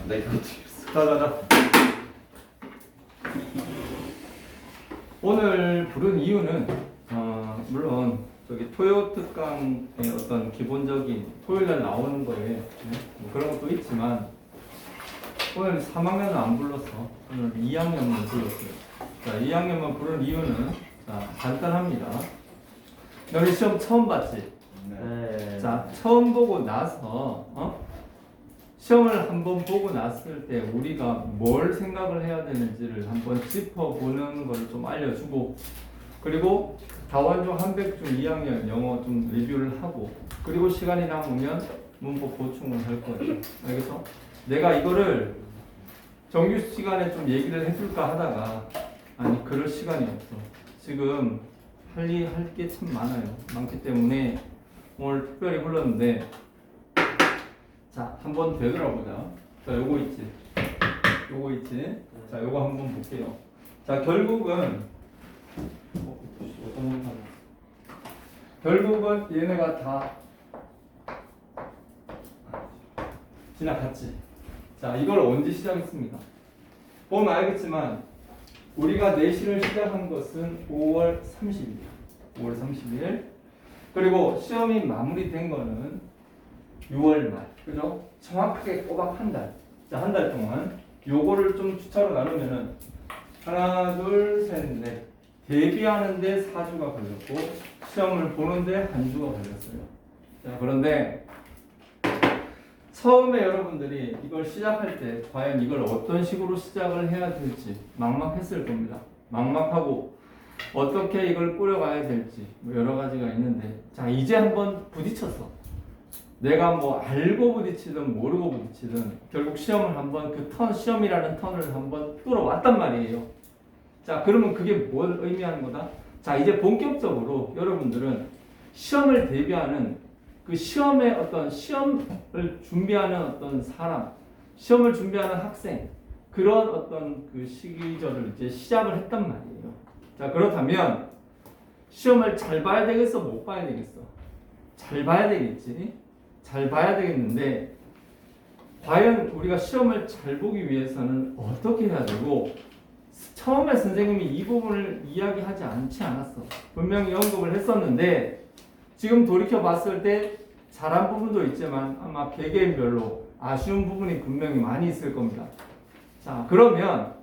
나 이거 찍었어. 자자자. 오늘 부른 이유는 물론 저기 토요 특강의 어떤 기본적인 토요일날 나오는 거에 뭐 그런 것도 있지만 오늘 3학년은 안 불렀어. 오늘 2학년만 불렀어요. 자, 2학년만 부른 이유는 간단합니다. 너희 시험 처음 봤지? 네. 자, 처음 보고 나서 시험을 한번 보고 났을 때 우리가 뭘 생각을 해야 되는지를 한번 짚어보는 걸 좀 알려주고, 그리고 다원종 한백중 2학년 영어 좀 리뷰를 하고, 그리고 시간이 남으면 문법 보충을 할 거예요. 알겠어? 내가 이거를 정규 시간에 좀 얘기를 해줄까 하다가 아니 그럴 시간이 없어. 지금 할 게 참 많기 때문에 오늘 특별히 불렀는데, 자, 한번 되돌아보자. 자, 요거 있지. 자, 요거 한번 볼게요. 자, 결국은 얘네가 다 지나갔지. 자, 이걸 언제 시작했습니까? 보면 알겠지만 우리가 내신을 시작한 것은 5월 30일이야. 5월 30일. 그리고 시험이 마무리된 거는 6월 말. 그죠? 정확하게 꼬박 한 달. 자, 한 달 동안 요거를 좀 주차로 나누면은 하나, 둘, 셋, 넷. 대비하는데 4주가 걸렸고 시험을 보는데 1주가 걸렸어요. 자, 그런데 처음에 여러분들이 이걸 시작할 때 과연 이걸 어떤 식으로 시작을 해야 될지 막막했을 겁니다. 막막하고 어떻게 이걸 꾸려가야 될지 뭐 여러 가지가 있는데, 자, 이제 한번 부딪혔어. 내가 뭐 알고 부딪히든 모르고 부딪히든 결국 시험을 한번 시험이라는 턴을 한번 뚫어왔단 말이에요. 자, 그러면 그게 뭘 의미하는 거다? 자, 이제 본격적으로 여러분들은 시험을 대비하는 그 시험의 어떤 시험을 준비하는 어떤 사람, 시험을 준비하는 학생, 그런 어떤 그 시기절을 이제 시작을 했단 말이에요. 자, 그렇다면 시험을 잘 봐야 되겠어? 못 봐야 되겠어? 잘 봐야 되겠지? 잘 봐야 되겠는데 과연 우리가 시험을 잘 보기 위해서는 어떻게 해야 되고, 처음에 선생님이 이 부분을 이야기하지 않았어. 분명히 언급을 했었는데 지금 돌이켜 봤을 때 잘한 부분도 있지만 아마 개개인별로 아쉬운 부분이 분명히 많이 있을 겁니다. 자, 그러면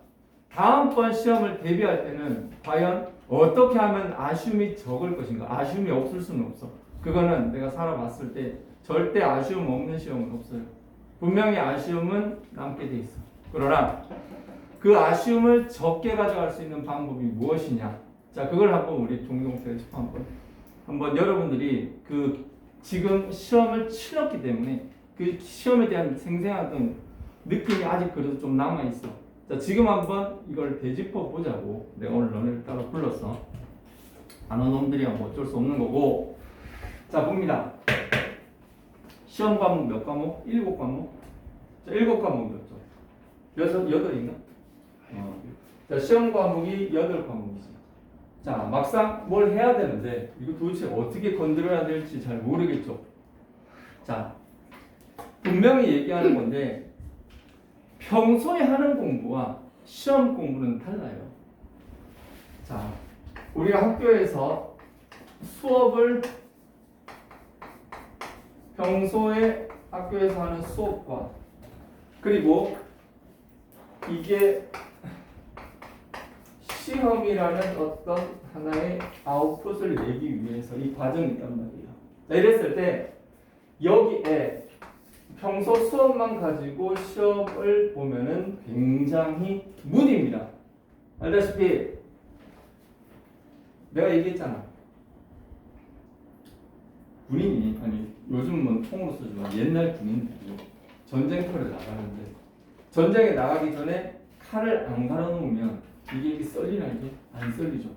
다음번 시험을 대비할 때는 과연 어떻게 하면 아쉬움이 적을 것인가? 아쉬움이 없을 수는 없어. 그거는 내가 살아봤을 때 절대 아쉬움 없는 시험은 없어요. 분명히 아쉬움은 남게 돼 있어. 그러나 그 아쉬움을 적게 가져갈 수 있는 방법이 무엇이냐? 자, 그걸 한번 우리 종종생 한번 여러분들이 그 지금 시험을 치렀기 때문에 그 시험에 대한 생생한 느낌이 아직 그래도 좀 남아 있어. 자, 지금 한번 이걸 되짚어 보자고 내가 오늘 너네를 따로 불렀어. 안 온 놈들이야 뭐 어쩔 수 없는 거고. 자, 봅니다. 시험 과목 몇 과목? 7과목. 자, 7과목이었죠. 8인가? 자, 시험 과목이 8과목이지. 자, 막상 뭘 해야 되는데 이거 도대체 어떻게 건드려야 될지 잘 모르겠죠. 자, 분명히 얘기하는 건데 평소에 하는 공부와 시험 공부는 달라요. 자, 우리가 학교에서 수업을 평소에 학교에서 하는 수업과 그리고 이게 시험이라는 어떤 하나의 아웃풋을 내기 위해서 이 과정이 있단 말이에요. 자, 이랬을 때 여기에 평소 수업만 가지고 시험을 보면은 굉장히 무디입니다. 알다시피 내가 얘기했잖아. 군인이, 아니 요즘은 통으로 쓰지만 옛날 군인들이 전쟁터를 나가는데 전쟁에 나가기 전에 칼을 안 갈아놓으면 이게 썰리나 이게? 안 썰리죠.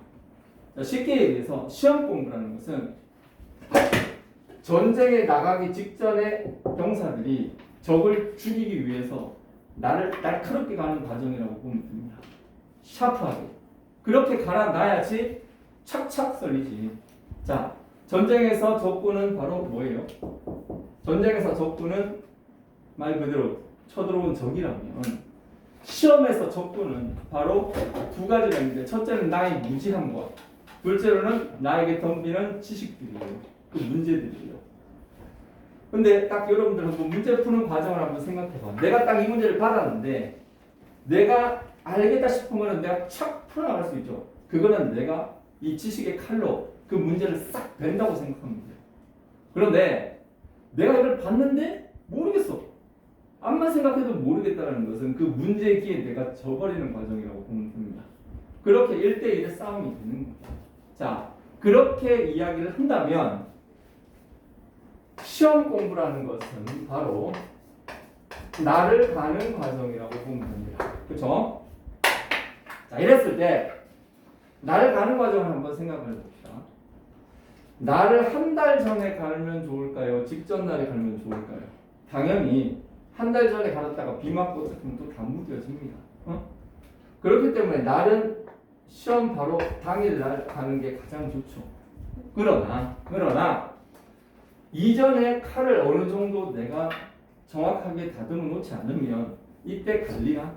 자, 쉽게 얘기해서 시험 공부라는 것은 전쟁에 나가기 직전에 병사들이 적을 죽이기 위해서 날카롭게 가는 과정이라고 보면 됩니다. 샤프하게. 그렇게 갈아놔야지 착착 썰리지. 자, 전쟁에서 적군은 바로 뭐예요? 전쟁에서 적군은 말 그대로 쳐들어온 적이라면 시험에서 적도는 바로 두 가지가 있는데 첫째는 나의 무지한 것, 둘째로는 나에게 덤비는 지식들이에요. 그 문제들이에요. 근데 딱 여러분들 한번 문제 푸는 과정을 한번 생각해봐. 내가 딱 이 문제를 받았는데 내가 알겠다 싶으면 내가 착 풀어나갈 수 있죠. 그거는 내가 이 지식의 칼로 그 문제를 싹 벤다고 생각하면 돼요. 그런데 내가 이걸 봤는데 모르겠어. 암만 생각해도 모르겠다는 것은 그 문제기에 내가 져버리는 과정이라고 보면 됩니다. 그렇게 1대1의 싸움이 되는 거예요. 자, 그렇게 이야기를 한다면 시험 공부라는 것은 바로 나를 가는 과정이라고 보면 됩니다. 그렇죠? 자, 이랬을 때 나를 가는 과정을 한번 생각을 해봅시다. 나를 한 달 전에 가면 좋을까요? 직전 날에 가면 좋을까요? 당연히 한 달 전에 갈았다가 비 맞고 어떡하면 또 다 무뎌집니다. 그렇기 때문에 날은 시험 바로 당일 날 가는 게 가장 좋죠. 그러나 이전에 칼을 어느 정도 내가 정확하게 다듬어 놓지 않으면 이때 갈리나?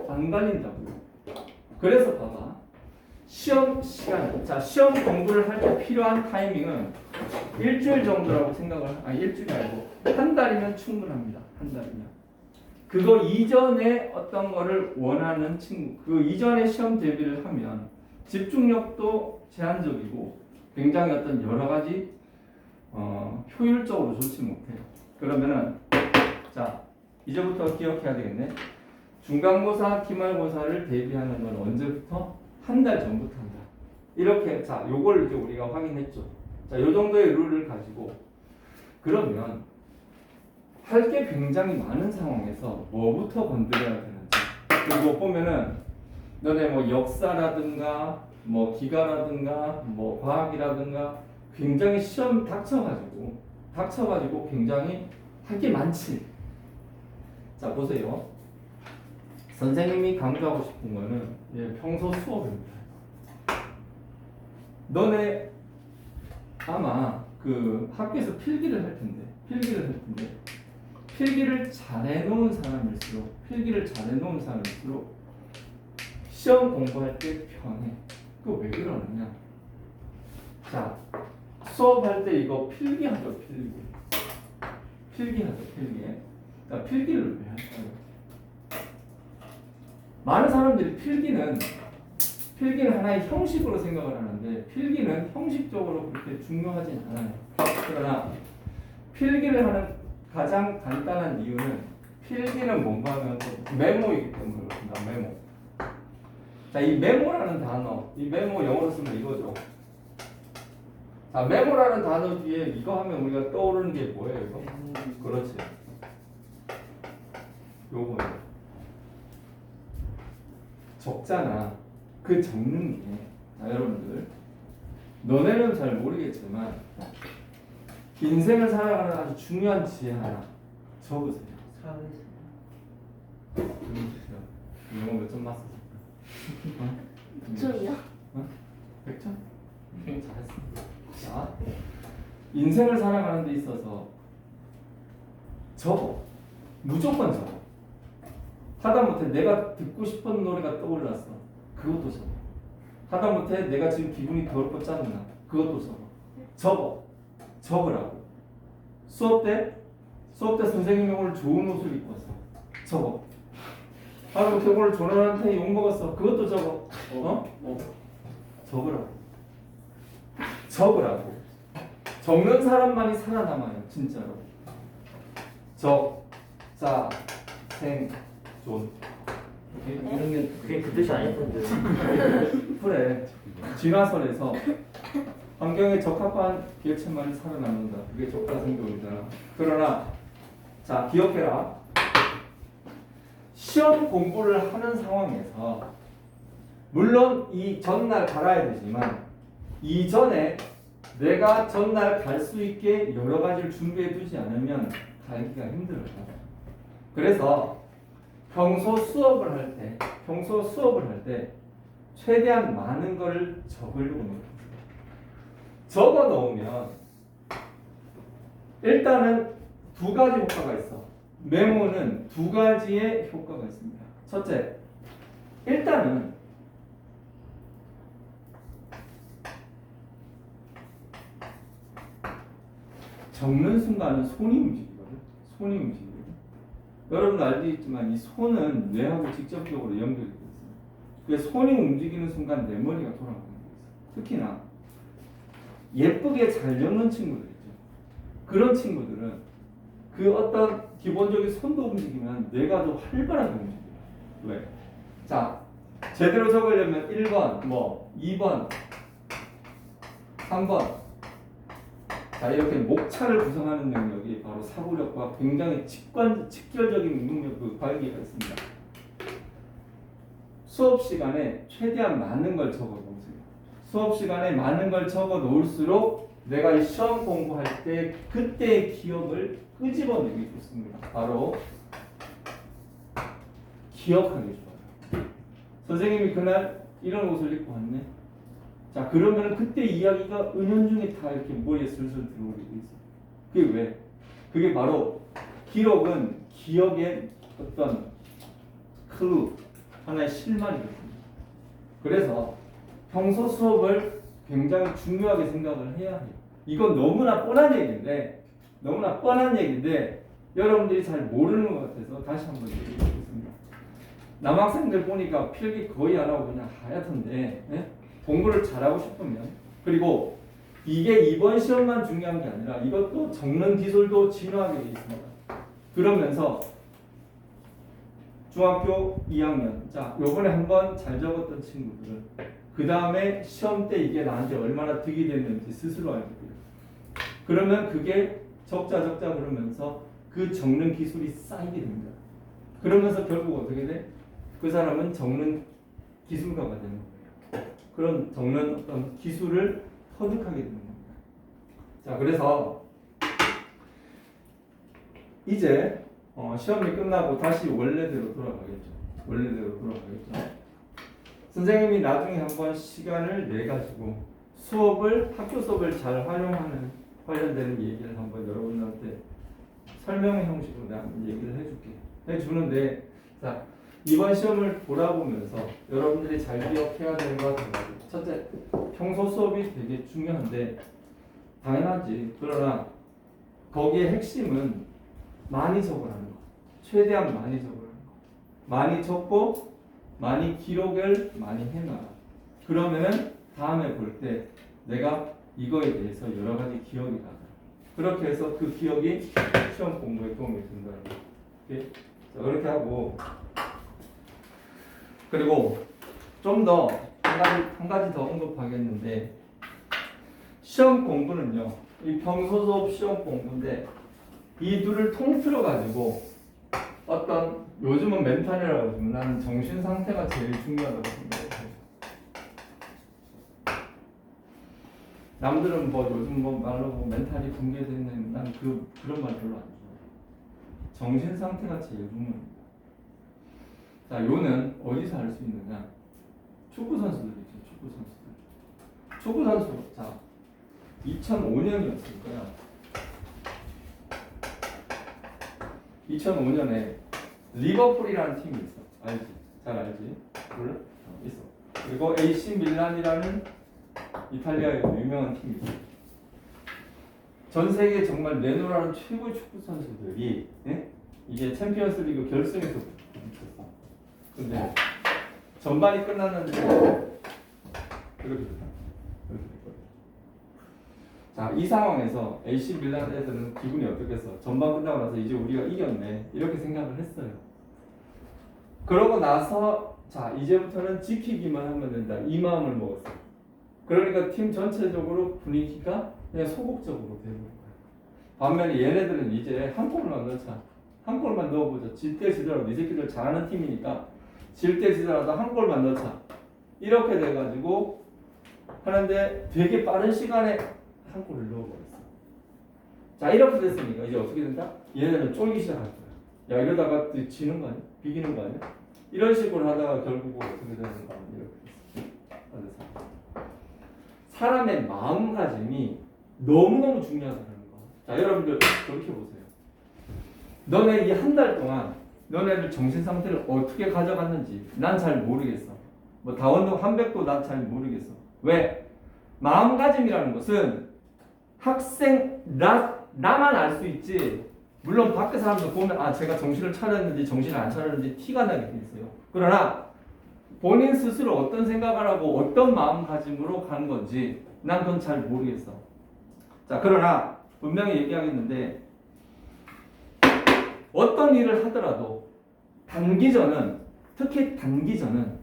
안 갈린다고요. 그래서 봐봐. 시험 시간, 자, 시험 공부를 할 때 필요한 타이밍은 일주일 정도라고 일주일이 아니고 한 달이면 충분합니다. 한 달이면. 그거 이전에 어떤 거를 원하는 친구, 그 이전에 시험 대비를 하면 집중력도 제한적이고 굉장히 어떤 여러 가지 효율적으로 좋지 못해요. 그러면은 자, 이제부터 기억해야 되겠네. 중간고사, 기말고사를 대비하는 건 언제부터? 한 달 전부터 한다. 이렇게, 자, 요걸 이제 우리가 확인했죠. 자, 요 정도의 룰을 가지고 그러면 할 게 굉장히 많은 상황에서 뭐부터 건드려야 되는지. 그리고 보면은 너네 뭐 역사라든가 뭐 기가라든가 뭐 과학이라든가 굉장히 시험 닥쳐가지고 굉장히 할 게 많지. 자, 보세요. 선생님이 강조하고 싶은 거는 평소 수업입니다. 너네 아마 그 학교에서 필기를 할 텐데 필기를 잘해놓은 사람일수록 시험 공부할 때 편해. 그거 왜 그러느냐? 자, 수업할 때 이거 필기하죠. 필기하죠. 자, 필기를 왜 할까요? 많은 사람들이 필기는 하나의 형식으로 생각을 하는데 필기는 형식적으로 그렇게 중요하진 않아요. 그러나 필기를 하는 가장 간단한 이유는 필기는 뭔가 하면 메모이기 때문에 그렇습니다. 메모. 자, 이 메모라는 단어, 이 메모 영어로 쓰면 이거죠. 자, 메모라는 단어 뒤에 이거 하면 우리가 떠오르는 게 뭐예요? 이거? 그렇지. 요거예요. 적잖아. 그 적는 게. 자, 여러분들. 너네는 잘 모르겠지만 인생을 살아가는 아주 중요한 지혜 하나 적으세요. 적으세요. 영어 몇 점 맞았어? 100점이요? 100점? 잘했어. 자, 인생을 살아가는 데 있어서 적어. 무조건 적어. 하다못해 내가 듣고 싶은 노래가 떠올랐어. 그것도 적어. 하다못해 내가 지금 기분이 더럽고 짜증나. 그것도 적어. 적으라고. 수업 때 선생님이 오늘 좋은 옷을 입고 왔어. 적어. 하다못해 오늘 조나한테 욕 먹었어. 그것도 적어. 적으라고. 적는 사람만이 살아남아요. 진짜로. 자, 존. 이런 게 그게 그 뜻이 아니던데. 그래. 진화설에서 환경에 적합한 개체만이 살아남는다. 그게 적자생존이잖아. 그러나 자, 기억해라. 시험 공부를 하는 상황에서 물론 이 전날 갈아야 되지만 이전에 내가 전날 갈 수 있게 여러 가지를 준비해 두지 않으면 가기가 힘들어요. 그래서 평소 수업을 할 때 최대한 많은 걸 적으려고 노력해요. 적어 놓으면 일단은 두 가지 효과가 있어. 메모는 두 가지의 효과가 있습니다. 첫째, 일단은 적는 순간은 손이 움직이거든. 손이 움직이거든. 여러분 알겠지만 이 손은 뇌하고 직접적으로 연결이 돼 있어요. 그래서 손이 움직이는 순간 내 머리가 돌아가는 거예요. 특히나 예쁘게 잘 적는 친구들 있죠. 그런 친구들은 그 어떤 기본적인 손도 움직이면 뇌가 더 활발하게 움직여요. 왜? 자, 제대로 적으려면 1번, 2번, 3번. 자, 이렇게 목차를 구성하는 능력이 바로 사고력과 굉장히 직결적인 능력, 그 관계가 있습니다. 수업 시간에 최대한 많은 걸 적어 놓으세요. 수업 시간에 많은 걸 적어 놓을수록 내가 이 시험 공부할 때 그때의 기억을 끄집어내기 좋습니다. 바로 기억하기 좋아요. 선생님이 그날 이런 옷을 입고 왔네. 자, 그러면 그때 이야기가 은연중에 다 이렇게 머리에 슬슬 들어오게 돼 있어요. 그게 왜? 그게 바로 기록은 기억의 어떤 클루, 하나의 실마리거든요. 그래서 평소 수업을 굉장히 중요하게 생각을 해야 해요. 이건 너무나 뻔한 얘기인데 여러분들이 잘 모르는 것 같아서 다시 한번 얘기해보겠습니다. 남학생들 보니까 필기 거의 안 하고 그냥 하얗던데, 네? 공부를 잘하고 싶으면, 그리고 이게 이번 시험만 중요한 게 아니라 이것도 적는 기술도 진화하게 되어 있습니다. 그러면서 중학교 2학년, 자, 요번에 한번 잘 적었던 친구들은 그 다음에 시험 때 이게 나한테 얼마나 득이 됐는지 스스로 알게 돼요. 그러면 그게 적자 그러면서 그 적는 기술이 쌓이게 됩니다. 그러면서 결국 어떻게 돼? 그 사람은 적는 기술가가 되는 거예요. 그런 적는 어떤 기술을 터득하게 되는 겁니다. 자, 그래서 이제 시험이 끝나고 다시 원래대로 돌아가겠죠. 선생님이 나중에 한번 시간을 내 가지고 학교 수업을 잘 활용하는 관련되는 얘기를 한번 여러분들한테 설명의 형식으로 내가 얘기를 해주는데, 자, 이번 시험을 돌아보면서 여러분들이 잘 기억해야 되는 것 같은 거죠. 첫째, 평소 수업이 되게 중요한데 당연하지. 그러나 거기에 핵심은 많이 적으라는 거. 최대한 많이 적으라는 거. 많이 적고 많이 기록을 많이 해놔라. 그러면은 다음에 볼 때 내가 이거에 대해서 여러 가지 기억이 나더라. 그렇게 해서 그 기억이 시험 공부에 도움이 된다는 거. 오케이? 자, 그렇게 하고, 그리고 좀 더 한 가지 더 언급하겠는데, 시험 공부는요, 이 평소 수업 시험 공부인데 이 둘을 통틀어 가지고 어떤, 요즘은 멘탈이라고 하지만 나는 정신 상태가 제일 중요하다고 생각해요. 남들은 요즘 말로 멘탈이 붕괴됐네, 난 그런 말 별로 안 좋아해요. 정신 상태가 제일 중요합니다. 자, 요는 어디서 알 수 있느냐? 축구 선수들 있죠. 축구 선수. 자, 2005년이었을 거야. 2005년에 리버풀이라는 팀이 있어. 알지? 잘 알지? 몰라? 있어. 그리고 AC 밀란이라는 이탈리아의 유명한 팀이 있어. 전 세계 정말 내노라는 최고의 축구 선수들이, 예? 이게 챔피언스리그 결승에서 붙었어. 근데 전반이 끝났는데 이렇게 됐다. 자, 이 상황에서 AC 밀란 애들은 기분이 어떻겠어? 전반 끝나고 나서 이제 우리가 이겼네, 이렇게 생각을 했어요. 그러고 나서 자, 이제부터는 지키기만 하면 된다, 이 마음을 먹었어. 그러니까 팀 전체적으로 분위기가 그냥 소극적으로 되는 거예요. 반면에 얘네들은 이제 한 골만 넣자, 한 골만 넣어보자, 질 때 지더라도 이 새끼들 잘하는 팀이니까 질 때 지더라도 한 골만 넣자, 이렇게 돼가지고 하는데 되게 빠른 시간에 한 골을 넣어버렸어. 자, 이렇게 됐으니까 이제 어떻게 된다? 얘네들은 쫄기 시작할 거야. 야, 이러다가 지는 거 아니야? 비기는 거 아니야? 이런 식으로 하다가 결국 어떻게 되는 거 아니야? 이렇게 됐어. 사람의 마음가짐이 너무너무 중요하다는 거. 자, 여러분들 돌이켜보세요. 너네 이 한 달 동안 너네들 정신 상태를 어떻게 가져갔는지 난 잘 모르겠어. 뭐 다원도 한백도 난 잘 모르겠어. 왜? 마음가짐이라는 것은 학생 나만 알 수 있지. 물론 밖에 사람들 보면 아 제가 정신을 차렸는지 정신을 안 차렸는지 티가 나게 돼 있어요. 그러나 본인 스스로 어떤 생각을 하고 어떤 마음가짐으로 가는 건지 난 그건 잘 모르겠어. 자 그러나 분명히 얘기하겠는데 어떤 일을 하더라도 단기전은 특히 단기전은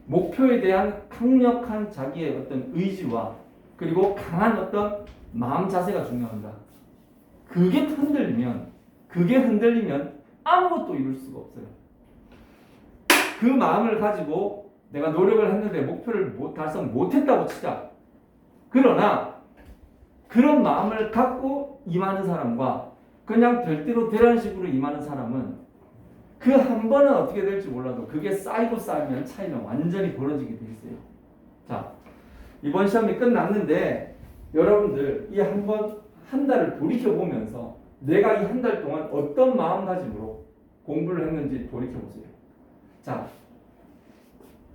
목표에 대한 강력한 자기의 어떤 의지와 그리고 강한 어떤 마음 자세가 중요합니다. 그게 흔들리면 아무것도 이룰 수가 없어요. 그 마음을 가지고 내가 노력을 했는데 목표를 달성 못했다고 치자. 그러나 그런 마음을 갖고 임하는 사람과 그냥 될 대로 되라는 식으로 임하는 사람은 그 한 번은 어떻게 될지 몰라도 그게 쌓이고 쌓이면 차이는 완전히 벌어지게 돼 있어요. 자, 이번 시험이 끝났는데 여러분들 이 한 달을 돌이켜보면서 내가 이 한 달 동안 어떤 마음가짐으로 공부를 했는지 돌이켜보세요. 자,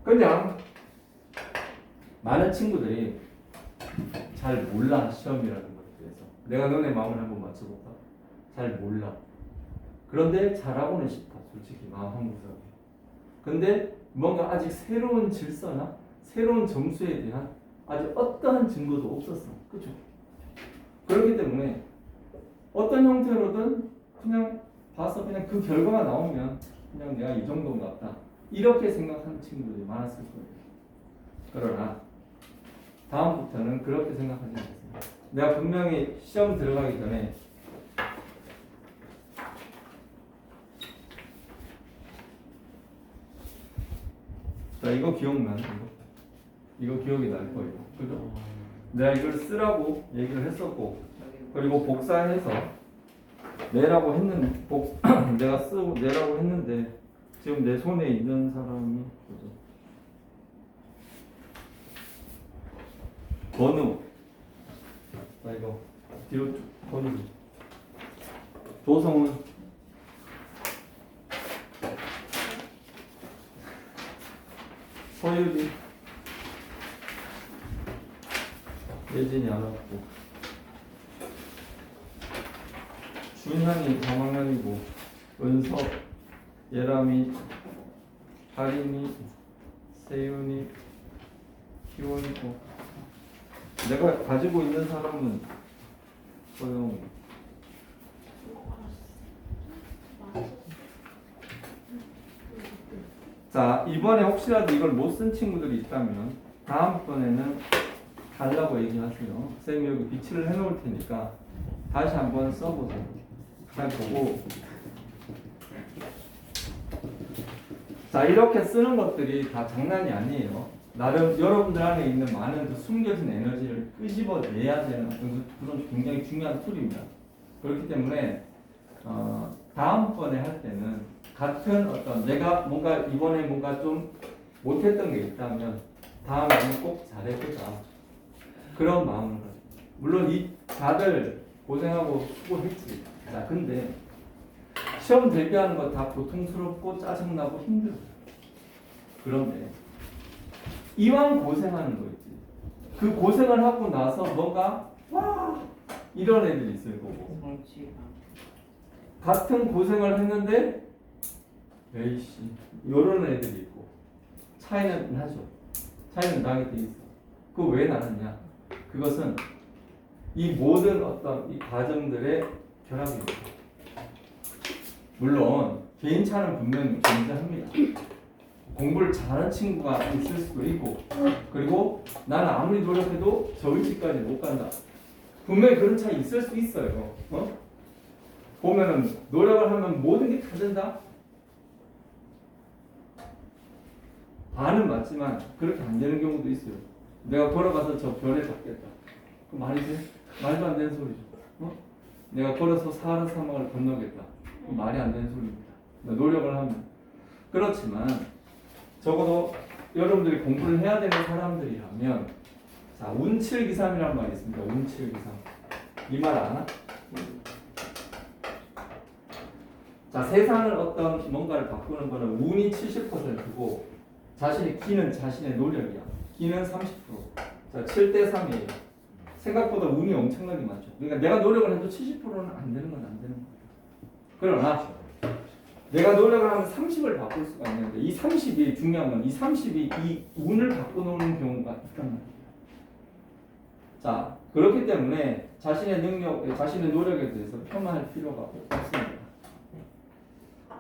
그냥 많은 친구들이 잘 몰라 시험이라는 것에 대해서. 내가 너네 마음을 한번 맞춰볼까? 잘 몰라. 그런데 잘하고는 싶어. 솔직히 마음 한구석에. 근데 뭔가 아직 새로운 질서나 새로운 점수에 대한 아직 어떠한 증거도 없었어. 그렇죠? 그렇기 때문에 어떤 형태로든 그냥 봐서 그냥 그 결과가 나오면 그냥 내가 이 정도인 것 같다. 이렇게 생각하는 친구들이 많았을 거예요. 그러나 다음부터는 그렇게 생각하지 않습니다. 내가 분명히 시험 들어가기 전에 자 이거 기억나요? 이거 기억이 날 거예요. 그죠? 내가 이걸 쓰라고 얘기를 했었고 그리고 복사해서 내라고 했는데 내가 쓰고 내라고 했는데 지금 내 손에 있는 사람이 그죠? 번우 자 이거 뒤로 번우 조성은 서유리 예진이 안 왔고 준현이 3학년이고 은석 예람이 하림이 세윤이 희원이고 내가 가지고 있는 사람은 소영 자 이번에 혹시라도 이걸 못 쓴 친구들이 있다면 다음번에는 달라고 얘기하세요. 쌤이 여기 비치를 해놓을 테니까 다시 한번 써보세요. 잘 보고 자 이렇게 쓰는 것들이 다 장난이 아니에요. 나름 여러분들 안에 있는 많은 그 숨겨진 에너지를 끄집어내야 되는 그런 굉장히 중요한 툴입니다. 그렇기 때문에 다음번에 할 때는 같은 어떤 내가 뭔가 이번에 뭔가 좀 못했던 게 있다면 다음에는 꼭 잘해보자 그런 마음을 가지고 물론 이 다들 고생하고 수고했지. 자 근데 시험 대비하는 거 다 고통스럽고 짜증나고 힘들어요. 그런데 이왕 고생하는 거 있지. 그 고생을 하고 나서 뭔가 와 이런 애들이 있을 거고 같은 고생을 했는데 에이씨 이런 애들이 있고 차이는 나죠. 차이는 나게 돼 있어. 그거 왜 나느냐? 그것은 이 모든 어떤 이 과정들의 결합입니다. 물론 개인차는 분명히 존재합니다. 공부를 잘하는 친구가 있을 수도 있고 그리고 나는 아무리 노력해도 저 위치까지 못 간다. 분명히 그런 차이 있을 수 있어요. 보면은 노력을 하면 모든 게 다 된다. 반은 맞지만 그렇게 안 되는 경우도 있어요. 내가 걸어가서 저 별에 닿겠다. 그 말이 돼? 말도 안 되는 소리죠. 내가 걸어서 사하라 사막을 건너겠다. 그 말이 안 되는 소리입니다. 노력을 하면. 그렇지만 적어도 여러분들이 공부를 해야 되는 사람들이라면 자 운칠기삼이라는 말이 있습니다. 운칠기삼. 이 말 아나? 자, 세상을 어떤 뭔가를 바꾸는 거는 운이 70%고 기는 자신의 노력이야. 기는 30%. 자, 7대 3이에요. 생각보다 운이 엄청나게 많죠. 그러니까 내가 노력을 해도 70%는 안 되는 건 안 되는 거야. 그러나 내가 노력을 하면 30을 바꿀 수가 있는데 이 30이 중요한 건 이 30이 이 운을 바꿔놓는 경우가 있단 말이에요. 자, 그렇기 때문에 자신의 능력, 자신의 노력에 대해서 폄하할 필요가 없습니다.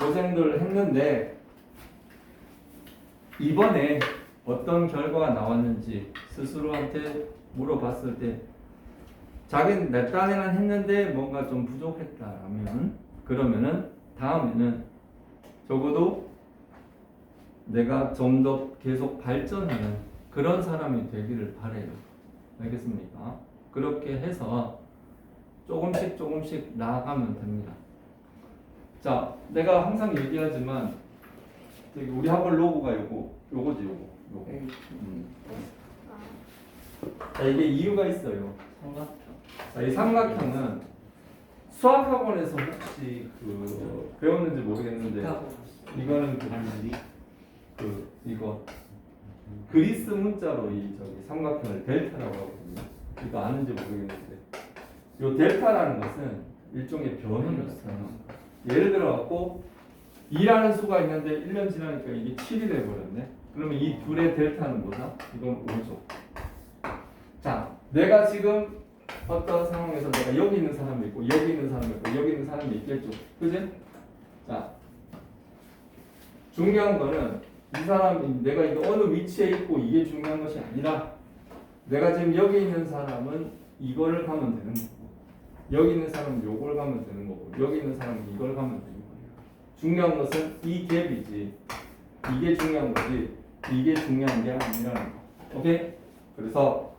고생들 했는데 이번에 어떤 결과가 나왔는지 스스로한테 물어봤을 때 자기는 내 딴에는 했는데 뭔가 좀 부족했다라면 그러면은 다음에는 적어도 내가 좀 더 계속 발전하는 그런 사람이 되기를 바래요. 알겠습니까? 그렇게 해서 조금씩 나아가면 됩니다. 자, 내가 항상 얘기하지만 우리 학원 로고가 요거지 요거. 자, 이게 이유가 있어요. 삼각형. 자, 이 삼각형은 수학학원에서 혹시 배웠는지 모르겠는데 이거는 이거 그리스 문자로 이 삼각형을 델타라고 하거든요. 이거 아는지 모르겠는데 이 델타라는 것은 일종의 변형이었어요. 예를 들어 갖고 2라는 수가 있는데 1년 지나니까 이게 7이 돼버렸네. 그러면 이 둘의 델타는 뭐다? 이건 5죠. 자, 내가 지금 어떤 상황에서 내가 여기 있는 사람이 있고 여기 있는 사람이 있고 여기 있는 사람이 있겠죠. 그지? 자, 중요한 거는 이 사람이 내가 이거 어느 위치에 있고 이게 중요한 것이 아니라 내가 지금 여기 있는 사람은 이거를 가면 되는 거고 여기 있는 사람은 요걸 가면 되는 거고 여기 있는 사람은 이걸 가면 되는 거예요. 중요한 것은 이 갭이지 이게 중요한 거지 이게 중요한 게 아니라는 거. 오케이? 그래서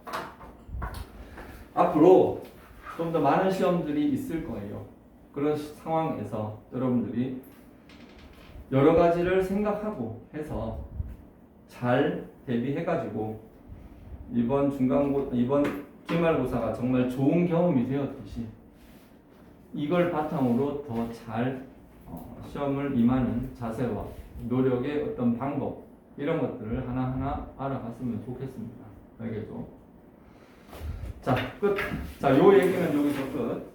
앞으로 좀 더 많은 시험들이 있을 거예요. 그런 상황에서 여러분들이 여러 가지를 생각하고 해서 잘 대비해가지고 이번 기말고사가 정말 좋은 경험이 되었듯이 이걸 바탕으로 더 잘 시험을 임하는 자세와 노력의 어떤 방법 이런 것들을 하나하나 알아갔으면 좋겠습니다. 알겠죠? 자, 끝. 자, 요 얘기는 여기서 끝.